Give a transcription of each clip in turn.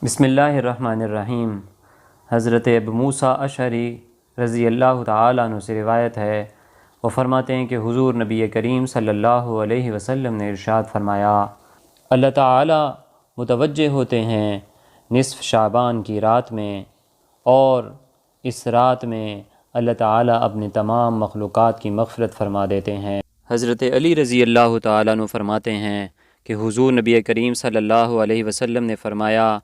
بسم اللہ الرحمن الرحیم۔ حضرت ابو موسیٰ اشعری رضی اللہ تعالیٰ عنہ سے روایت ہے، وہ فرماتے ہیں کہ حضور نبی کریم صلی اللہ علیہ وسلم نے ارشاد فرمایا، اللہ تعالیٰ متوجہ ہوتے ہیں نصف شعبان کی رات میں، اور اس رات میں اللہ تعالیٰ اپنی تمام مخلوقات کی مغفرت فرما دیتے ہیں۔ حضرت علی رضی اللہ تعالیٰ عنہ فرماتے ہیں کہ حضور نبی کریم صلی اللہ علیہ وسلم نے فرمایا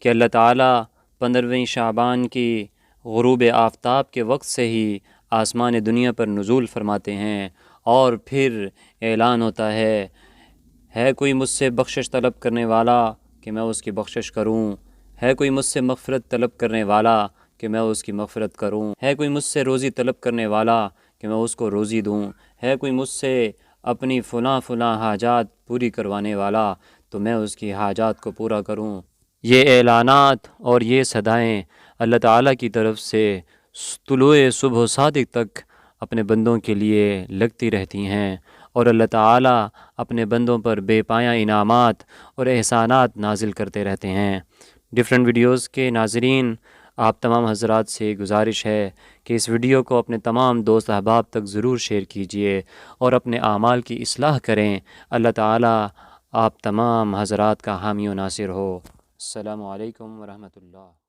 کہ اللہ تعالیٰ 15ویں شعبان کی غروب آفتاب کے وقت سے ہی آسمان دنیا پر نزول فرماتے ہیں، اور پھر اعلان ہوتا ہے کوئی مجھ سے بخشش طلب کرنے والا کہ میں اس کی بخشش کروں، ہے کوئی مجھ سے مغفرت طلب کرنے والا کہ میں اس کی مغفرت کروں، ہے کوئی مجھ سے روزی طلب کرنے والا کہ میں اس کو روزی دوں، ہے کوئی مجھ سے اپنی فلاں حاجات پوری کروانے والا تو میں اس کی حاجات کو پورا کروں۔ یہ اعلانات اور یہ صدائیں اللہ تعالیٰ کی طرف سے طلوع صبح صادق تک اپنے بندوں کے لیے لگتی رہتی ہیں، اور اللہ تعالیٰ اپنے بندوں پر بے پایہ انعامات اور احسانات نازل کرتے رہتے ہیں۔ ڈیفرنٹ ویڈیوز کے ناظرین، آپ تمام حضرات سے گزارش ہے کہ اس ویڈیو کو اپنے تمام دوست احباب تک ضرور شیئر کیجئے اور اپنے اعمال کی اصلاح کریں۔ اللہ تعالیٰ آپ تمام حضرات کا حامی و ناصر ہو۔ السلام علیکم ورحمۃ اللہ۔